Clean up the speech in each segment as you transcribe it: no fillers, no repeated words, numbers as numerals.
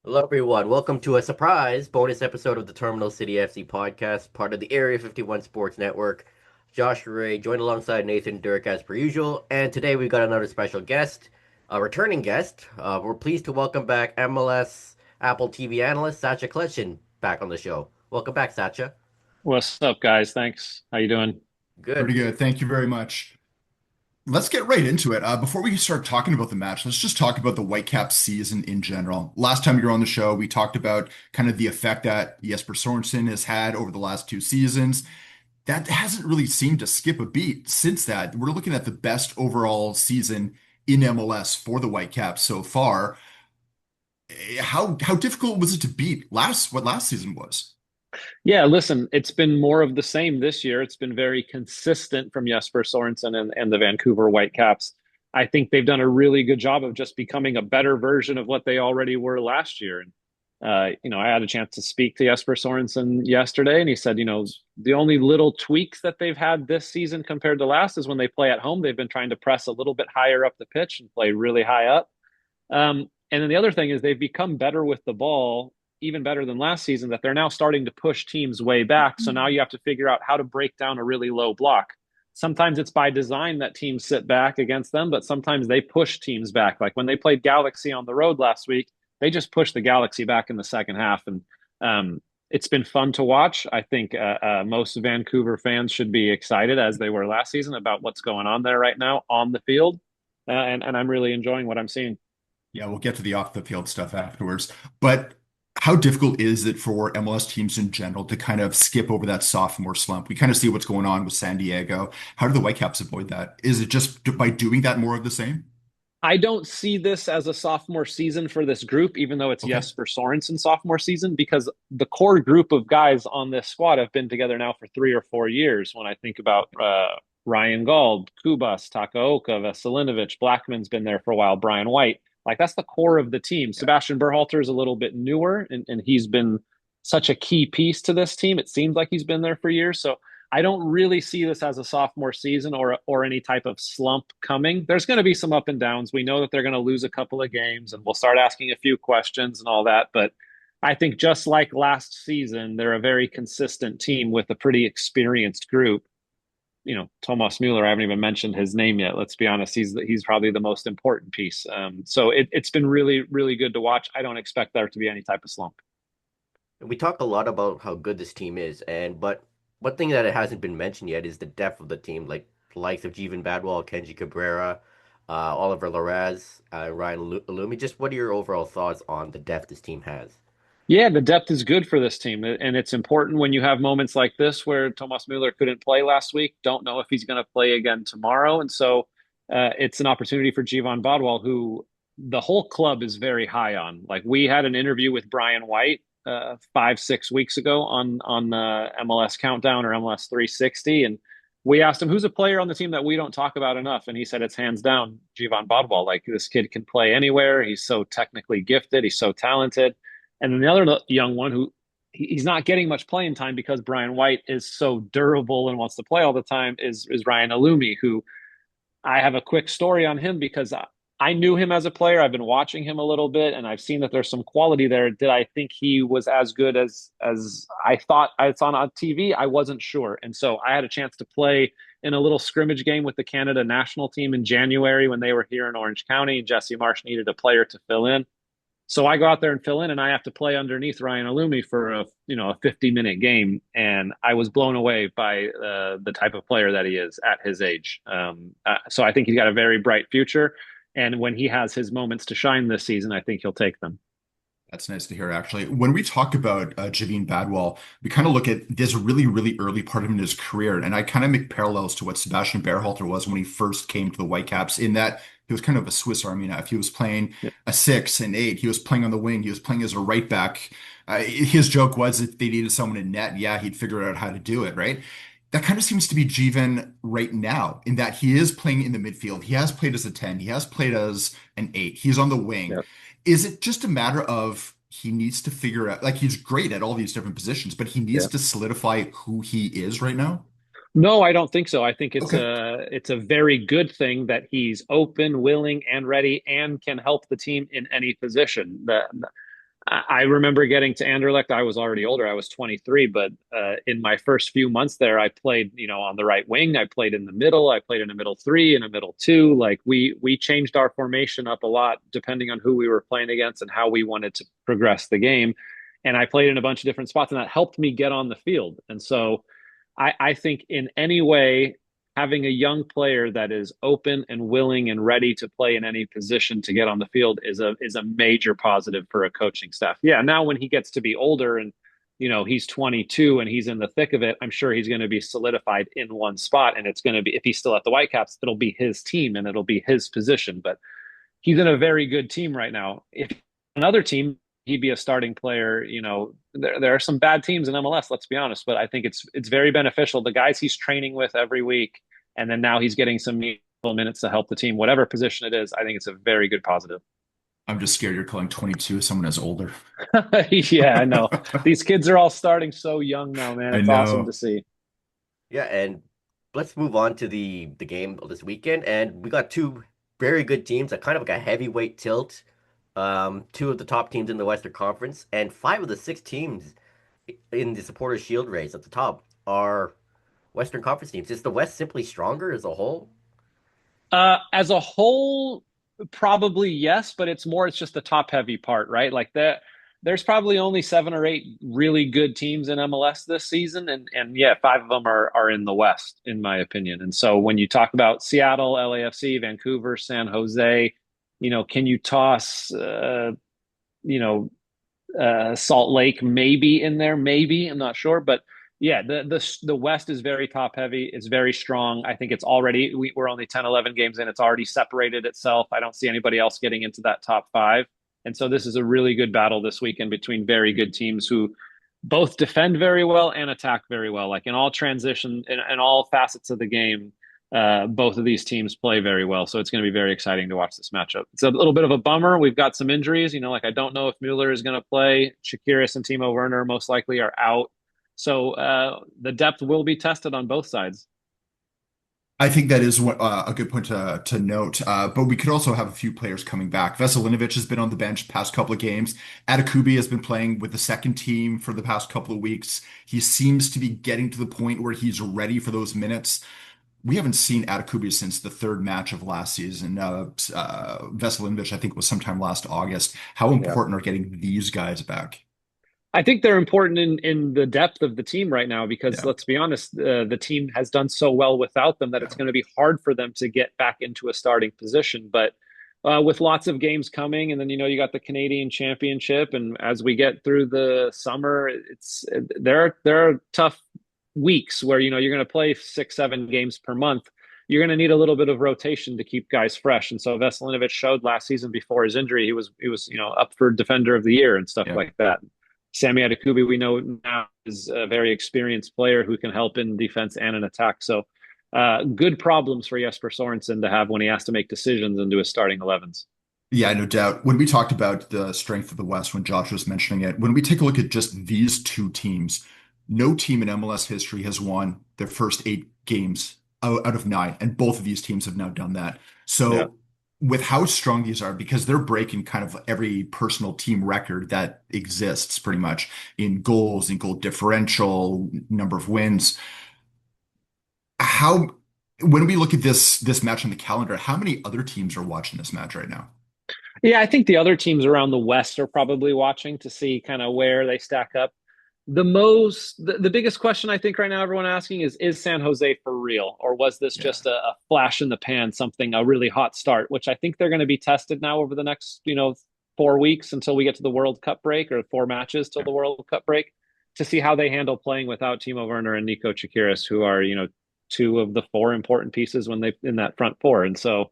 Hello, everyone. Welcome to a surprise bonus episode of the Terminal City FC podcast, part of the Area 51 Sports Network. Josh Ray joined alongside Nathan Dirk as per usual, and today we've got another special guest, a returning guest. We're pleased to welcome back MLS Apple TV analyst Sacha Kljestan back on the show. Welcome back, Sacha. What's up, guys? Thanks. How you doing? Good. Pretty good. Thank you very much. Let's get right into it. Before we start talking about the match, let's just talk about the Whitecaps season in general. Last time you were on the show, we talked about kind of the effect that Jesper Sorensen has had over the last two seasons. That hasn't really seemed to skip a beat since that. We're looking at the best overall season in MLS for the Whitecaps so far. How difficult was it to beat what last season was? Yeah, listen, it's been more of the same this year. It's been very consistent from Jesper Sorensen and the Vancouver Whitecaps. I think they've done a really good job of just becoming a better version of what they already were last year. And I had a chance to speak to Jesper Sorensen yesterday, and he said, the only little tweaks that they've had this season compared to last is when they play at home, they've been trying to press a little bit higher up the pitch and play really high up. And then the other thing is they've become better with the ball, even better than last season, that they're now starting to push teams way back. So now you have to figure out how to break down a really low block. Sometimes it's by design that teams sit back against them, but sometimes they push teams back. Like when they played Galaxy on the road last week, they just pushed the Galaxy back in the second half. And it's been fun to watch. I think most Vancouver fans should be excited, as they were last season, about what's going on there right now on the field. And I'm really enjoying what I'm seeing. Yeah, we'll get to the off the field stuff afterwards. But how difficult is it for MLS teams in general to kind of skip over that sophomore slump? We kind of see what's going on with San Diego. How do the Whitecaps avoid that? Is it just by doing that more of the same? I don't see this as a sophomore season for this group, even though it's Okay. Jesper Sorensen's sophomore season, because the core group of guys on this squad have been together now for 3 or 4 years. When I think about Ryan Gauld, Kubas, Takaoka, Veselinovic, Blackman's been there for a while, Brian White. Like that's the core of the team. Yeah. Sebastian Berhalter is a little bit newer, and he's been such a key piece to this team. It seems like he's been there for years. So I don't really see this as a sophomore season or any type of slump coming. There's going to be some up and downs. We know that they're going to lose a couple of games, and we'll start asking a few questions and all that. But I think just like last season, they're a very consistent team with a pretty experienced group. Thomas Mueller, I haven't even mentioned his name yet. Let's be honest, he's probably the most important piece. So it's been really, really good to watch. I don't expect there to be any type of slump. We talk a lot about how good this team is, but one thing that it hasn't been mentioned yet is the depth of the team, like the likes of Jeevan Badwal, Kenji Cabrera, Oliver Larraz, Ryan Lumi. Just what are your overall thoughts on the depth this team has? Yeah, the depth is good for this team, and it's important when you have moments like this where Thomas Mueller couldn't play last week. Don't know if he's going to play again tomorrow, and so it's an opportunity for Jeevan Bodwal, who the whole club is very high on. Like we had an interview with Brian White 5, 6 weeks ago on MLS Countdown or MLS 360, and we asked him who's a player on the team that we don't talk about enough, and he said it's hands down Jeevan Bodwal. Like this kid can play anywhere. He's so technically gifted. He's so talented. And then the other young one who he's not getting much playing time because Brian White is so durable and wants to play all the time is Ryan Alumi, who I have a quick story on him because I knew him as a player. I've been watching him a little bit, and I've seen that there's some quality there. Did I think he was as good as I thought I saw on TV? I wasn't sure, and so I had a chance to play in a little scrimmage game with the Canada national team in January when they were here in Orange County. Jesse Marsh needed a player to fill in. So I go out there and fill in, and I have to play underneath Ryan Alumi for a 50-minute game, and I was blown away by the type of player that he is at his age. So I think he's got a very bright future, and when he has his moments to shine this season, I think he'll take them. That's nice to hear, actually. When we talk about Javine Badwal, we kind of look at this really, really early part of him in his career, and I kind of make parallels to what Sebastian Berhalter was when he first came to the Whitecaps, in that he was kind of a Swiss Army knife. He was playing Yeah, a six and eight. He was playing on the wing. He was playing as a right back. His joke was if they needed someone in net, yeah, he'd figure out how to do it, right? That kind of seems to be Jeevan right now, in that he is playing in the midfield. He has played as a 10. He has played as an eight. He's on the wing. yeah. Is it just a matter of he needs to figure out, like he's great at all these different positions, but he needs Yeah. to solidify who he is right now? No, I don't think so. I think it's Okay. a very good thing that he's open, willing, and ready, and can help the team in any position. I remember getting to Anderlecht. I was already older. I was 23, but in my first few months there, I played, on the right wing. I played in the middle. I played in a middle three and a middle two. Like we changed our formation up a lot depending on who we were playing against and how we wanted to progress the game. And I played in a bunch of different spots, and that helped me get on the field. And so I think in any way, having a young player that is open and willing and ready to play in any position to get on the field is a major positive for a coaching staff. Yeah, now when he gets to be older and he's 22 and he's in the thick of it, I'm sure he's going to be solidified in one spot, and it's going to be, if he's still at the Whitecaps, it'll be his team and it'll be his position. But he's in a very good team right now. If another team, he'd be a starting player. There are some bad teams in MLS, let's be honest, but I think it's very beneficial. The guys he's training with every week, and then now he's getting some minutes to help the team, whatever position it is. I think it's a very good positive. I'm just scared you're calling 22 as someone as older. Yeah, I know. These kids are all starting so young now, man. I It's awesome to know. see. Yeah, and let's move on to the game of this weekend. And we got two very good teams, a kind of like a heavyweight tilt. Two of the top teams in the Western Conference, and five of the six teams in the Supporters Shield race at the top are Western Conference teams. Is the West simply stronger as a whole? As a whole, probably yes, but it's just the top heavy part, right? Like that, there's probably only 7 or 8 really good teams in MLS this season, and yeah, 5 of them are in the West, in my opinion. And so when you talk about Seattle, LAFC, Vancouver, San Jose, can you toss you know Salt Lake maybe in there, maybe I'm not sure, but yeah, the West is very top heavy. It's very strong. I think it's already we're only 10, 11 games in. It's already separated itself. I don't see anybody else getting into that top 5, and so this is a really good battle this weekend between very good teams who both defend very well and attack very well. Like in all transition in all facets of the game, both of these teams play very well. So it's going to be very exciting to watch this matchup. It's a little bit of a bummer. We've got some injuries. Like I don't know if Mueller is going to play. Shakiris and Timo Werner most likely are out. So the depth will be tested on both sides. I think that is a good point to note. But we could also have a few players coming back. Veselinovic has been on the bench the past couple of games. Atakubi has been playing with the second team for the past couple of weeks. He seems to be getting to the point where he's ready for those minutes. We haven't seen Atakubi since the third match of last season. Veselinovic, I think, was sometime last August. How Yeah. important are getting these guys back? I think they're important in the depth of the team right now because Yeah, let's be honest, the team has done so well without them that it's yeah. going to be hard for them to get back into a starting position. But with lots of games coming, and then you got the Canadian Championship, and as we get through the summer, there are tough weeks where you're going to play 6, 7 games per month. You're going to need a little bit of rotation to keep guys fresh, and so Veselinovic showed last season before his injury he was up for Defender of the Year and stuff Yeah. like that. Sammy Adekubi, we know now, is a very experienced player who can help in defense and in attack. So, good problems for Jesper Sorensen to have when he has to make decisions into his starting 11s. Yeah, no doubt. When we talked about the strength of the West, when Josh was mentioning it, when we take a look at just these two teams, no team in MLS history has won their first 8 games out of 9, and both of these teams have now done that. Yeah. So, with how strong these are, because they're breaking kind of every personal team record that exists pretty much in goals, in goal differential, number of wins. How, when we look at this match on the calendar, how many other teams are watching this match right now? Yeah, I think the other teams around the West are probably watching to see kind of where they stack up. The biggest question I think right now everyone asking is San Jose for real, or was this Yeah. just a flash in the pan, something, a really hot start, which I think they're going to be tested now over the next 4 weeks until we get to the World Cup break, or 4 matches till the World Cup break, to see how they handle playing without Timo Werner and Nico Chakiris, who are two of the four important pieces when they in that front four. And so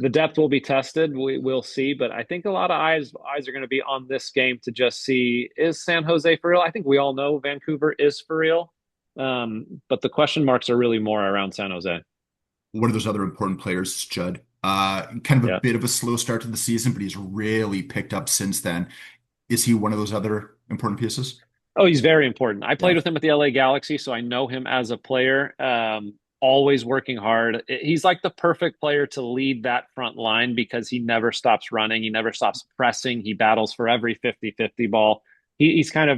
the depth will be tested. We'll see, but I think a lot of eyes are going to be on this game to just see, is San Jose for real? I think we all know Vancouver is for real, but the question marks are really more around San Jose. One of those other important players is Judd. Kind of a Yeah. bit of a slow start to the season, but he's really picked up since then. Is he one of those other important pieces? Oh, he's very important. I played Yeah. with him at the LA Galaxy, so I know him as a player. always working hard. He's like the perfect player to lead that front line because he never stops running. He never stops pressing. He battles for every 50-50 ball. He's kind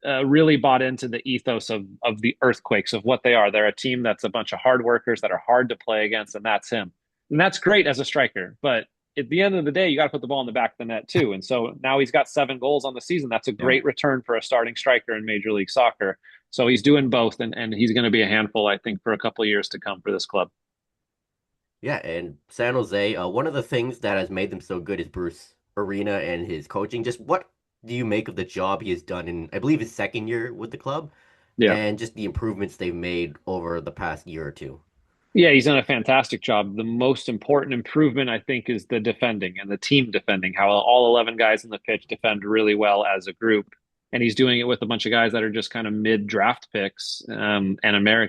of really bought into the ethos of the Earthquakes, of what they are. They're a team that's a bunch of hard workers that are hard to play against, and that's him. And that's great as a striker. But at the end of the day, you got to put the ball in the back of the net too. And so now he's got 7 goals on the season. That's a Yeah. great return for a starting striker in Major League Soccer. So he's doing both, and he's going to be a handful, I think, for a couple of years to come for this club. Yeah, and San Jose, one of the things that has made them so good is Bruce Arena and his coaching. Just what do you make of the job he has done in, I believe, his second year with the club, Yeah. and just the improvements they've made over the past year or two? Yeah, he's done a fantastic job. The most important improvement, I think, is the defending and the team defending, how all 11 guys in the pitch defend really well as a group. And he's doing it with a bunch of guys that are just kind of mid draft picks and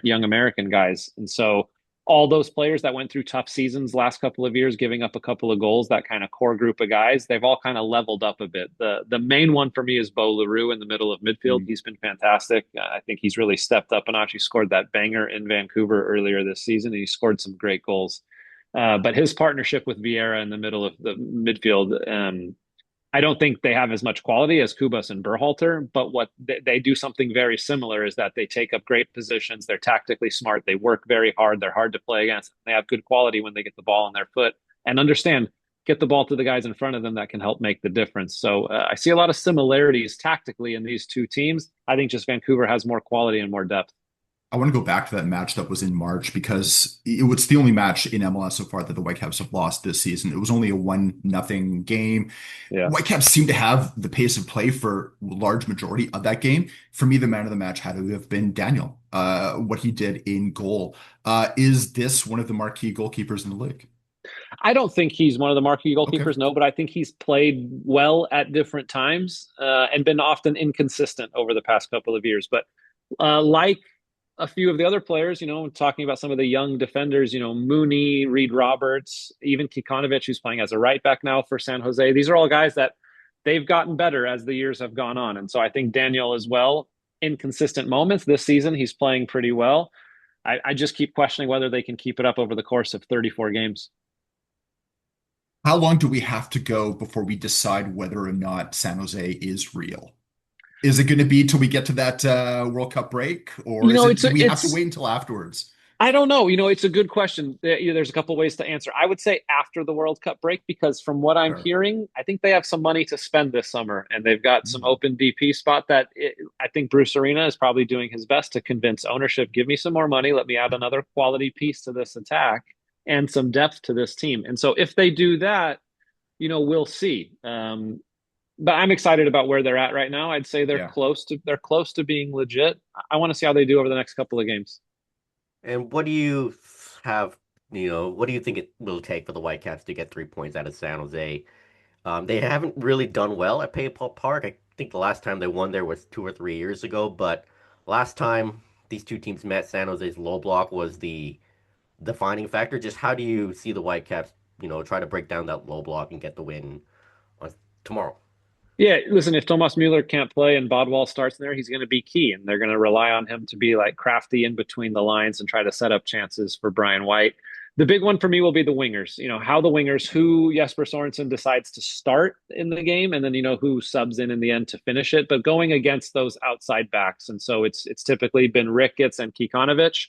young American guys. And so all those players that went through tough seasons last couple of years, giving up a couple of goals, that kind of core group of guys, they've all kind of leveled up a bit. The main one for me is Bo LaRue in the middle of midfield. Mm. He's been fantastic. I think he's really stepped up and actually scored that banger in Vancouver earlier this season. And he scored some great goals. But his partnership with Vieira in the middle of the midfield, I don't think they have as much quality as Kubas and Berhalter, but what they do something very similar is that they take up great positions. They're tactically smart. They work very hard. They're hard to play against. They have good quality when they get the ball on their foot and understand, get the ball to the guys in front of them that can help make the difference. So I see a lot of similarities tactically in these two teams. I think just Vancouver has more quality and more depth. I want to go back to that match that was in March because it was the only match in MLS so far that the Whitecaps have lost this season. It was only a 1-0 game. Yeah. Whitecaps seemed to have the pace of play for a large majority of that game. For me, the man of the match had to have been Daniel, what he did in goal. Is this one of the marquee goalkeepers in the league? I don't think he's one of the marquee Okay. goalkeepers, no, but I think he's played well at different times and been often inconsistent over the past couple of years. But like a few of the other players, talking about some of the young defenders, Mooney, Reed Roberts, even Kikanovic, who's playing as a right back now for San Jose. These are all guys that they've gotten better as the years have gone on. And so I think Daniel as well, inconsistent moments this season, he's playing pretty well. I just keep questioning whether they can keep it up over the course of 34 games. How long do we have to go before we decide whether or not San Jose is real? Is it going to be till we get to that World Cup break, or do we have to wait until afterwards? I don't know. It's a good question. There's a couple ways to answer. I would say after the World Cup break, because from what I'm Sure. hearing, I think they have some money to spend this summer, and they've got some open DP spot I think Bruce Arena is probably doing his best to convince ownership, give me some more money, let me add another quality piece to this attack and some depth to this team. And so if they do that, we'll see. But I'm excited about where they're at right now. I'd say they're Yeah. close to being legit. I want to see how they do over the next couple of games. And what do you have, what do you think it will take for the Whitecaps to get 3 points out of San Jose? They haven't really done well at PayPal Park. I think the last time they won there was 2 or 3 years ago, but last time these two teams met, San Jose's low block was the defining factor. Just how do you see the Whitecaps, try to break down that low block and get the win on tomorrow? Yeah, listen, if Tomas Mueller can't play and Bodwall starts there, he's going to be key, and they're going to rely on him to be like crafty in between the lines and try to set up chances for Brian White. The big one for me will be the wingers. How the wingers, who Jesper Sorensen decides to start in the game, and then who subs in the end to finish it. But going against those outside backs, and so it's typically been Ricketts and Kikanovic.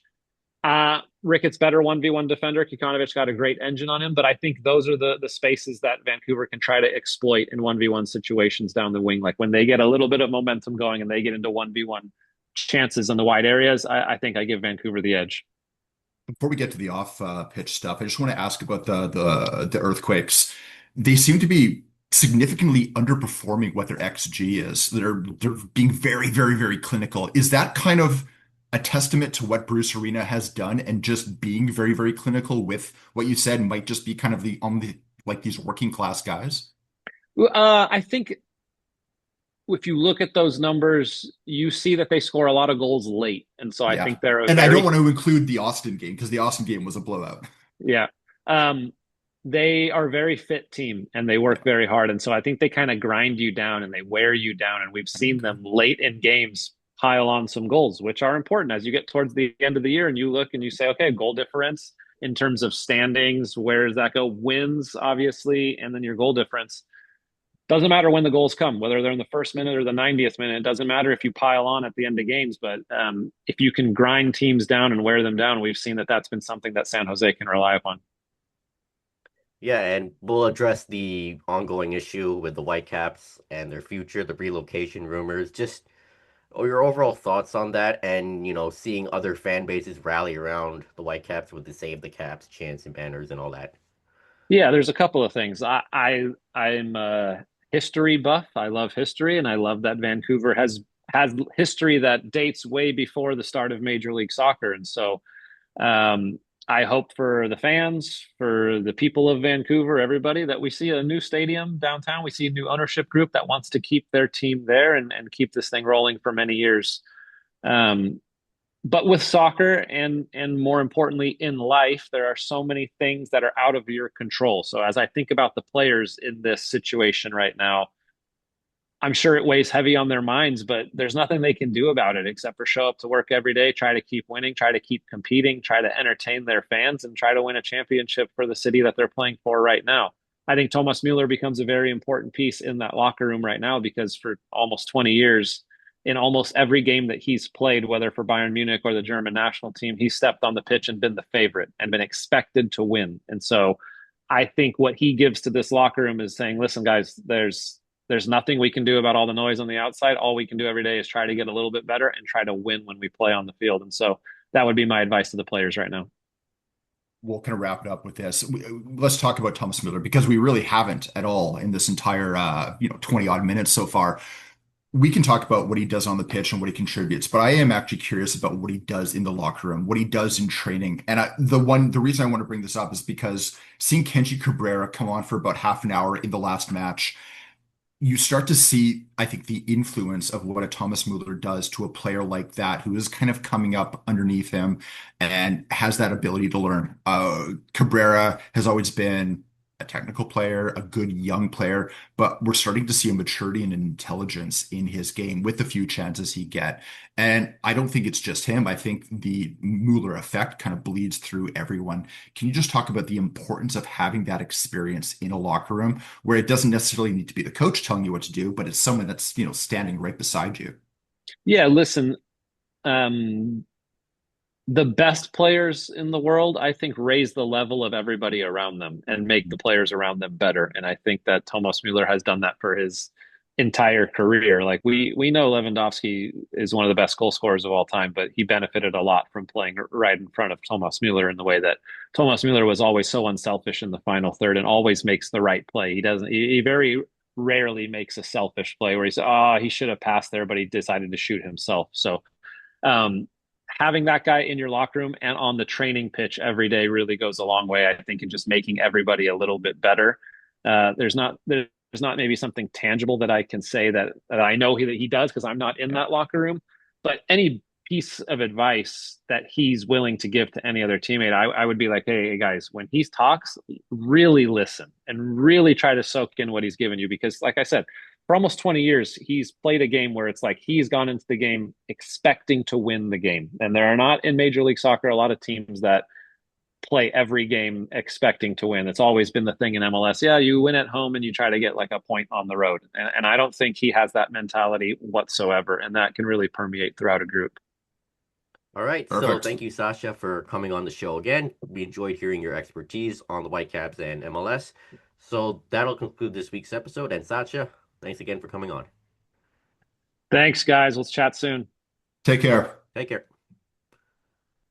Ricketts better 1v1 defender. Kikanovic got a great engine on him, but I think those are the spaces that Vancouver can try to exploit in 1v1 situations down the wing. Like when they get a little bit of momentum going and they get into 1v1 chances in the wide areas, I think I give Vancouver the edge. Before we get to the off pitch stuff, I just want to ask about the Earthquakes. They seem to be significantly underperforming what their XG is. They're being very, very, very clinical. Is that kind of a testament to what Bruce Arena has done and just being very, very clinical with what you said might just be kind of like these working class guys? I think if you look at those numbers, you see that they score a lot of goals late. And so I Yeah. think they're And I don't want to include the Austin game because the Austin game was a blowout. yeah. They are a very fit team and they work very hard. And so I think they kind of grind you down and they wear you down. And we've seen them late in games pile on some goals, which are important as you get towards the end of the year and you look and you say, okay, goal difference in terms of standings, where does that go? Wins, obviously, and then your goal difference. Doesn't matter when the goals come, whether they're in the first minute or the 90th minute. It doesn't matter if you pile on at the end of games, but if you can grind teams down and wear them down, we've seen that that's been something that San Jose can rely upon. Yeah, and we'll address the ongoing issue with the Whitecaps and their future, the relocation rumors, just your overall thoughts on that, and seeing other fan bases rally around the Whitecaps with the Save the Caps chants and banners and all that. Yeah, there's a couple of things. I'm a history buff. I love history, and I love that Vancouver has history that dates way before the start of Major League Soccer. And so um, I hope for the fans, for the people of Vancouver, everybody, that we see a new stadium downtown. We see a new ownership group that wants to keep their team there and keep this thing rolling for many years. Um, but with soccer and more importantly in life, there are so many things that are out of your control. So as I think about the players in this situation right now, I'm sure it weighs heavy on their minds, but there's nothing they can do about it except for show up to work every day, try to keep winning, try to keep competing, try to entertain their fans, and try to win a championship for the city that they're playing for right now. I think Thomas Mueller becomes a very important piece in that locker room right now because for almost 20 years, in almost every game that he's played, whether for Bayern Munich or the German national team, he's stepped on the pitch and been the favorite and been expected to win. And so I think what he gives to this locker room is saying, listen, guys, there's nothing we can do about all the noise on the outside. All we can do every day is try to get a little bit better and try to win when we play on the field. And so that would be my advice to the players right now. We'll kind of wrap it up with this. Let's talk about Thomas Miller because we really haven't at all in this entire 20 odd minutes so far. We can talk about what he does on the pitch and what he contributes, but I am actually curious about what he does in the locker room, what he does in training. And the reason I want to bring this up is because seeing Kenji Cabrera come on for about half an hour in the last match, you start to see, I think, the influence of what a Thomas Mueller does to a player like that, who is kind of coming up underneath him and has that ability to learn. Cabrera has always been a technical player, a good young player, but we're starting to see a maturity and an intelligence in his game with the few chances he get. And I don't think it's just him. I think the Mueller effect kind of bleeds through everyone. Can you just talk about the importance of having that experience in a locker room where it doesn't necessarily need to be the coach telling you what to do, but it's someone that's, standing right beside you? Yeah, listen, um, the best players in the world, I think, raise the level of everybody around them and make the players around them better. And I think that Thomas Mueller has done that for his entire career. Like we know Lewandowski is one of the best goal scorers of all time, but he benefited a lot from playing right in front of Thomas Mueller in the way that Thomas Mueller was always so unselfish in the final third and always makes the right play. He very rarely makes a selfish play where he's, oh, he should have passed there, but he decided to shoot himself. So um, having that guy in your locker room and on the training pitch every day really goes a long way, I think, in just making everybody a little bit better. There's not maybe something tangible that I can say that I know that he does because I'm not in that locker room, but any piece of advice that he's willing to give to any other teammate, I would be like, hey guys, when he talks, really listen and really try to soak in what he's given you because, like I said, for almost 20 years, he's played a game where it's like he's gone into the game expecting to win the game. And there are not in Major League Soccer a lot of teams that play every game expecting to win. It's always been the thing in MLS. Yeah, you win at home and you try to get like a point on the road. And I don't think he has that mentality whatsoever. And that can really permeate throughout a group. All right, so Perfect. thank you, Sasha, for coming on the show again. We enjoyed hearing your expertise on the Whitecaps and MLS. So that'll conclude this week's episode. And Sasha, thanks again for coming on. Thanks, guys. Let's chat soon. Take care. Take care.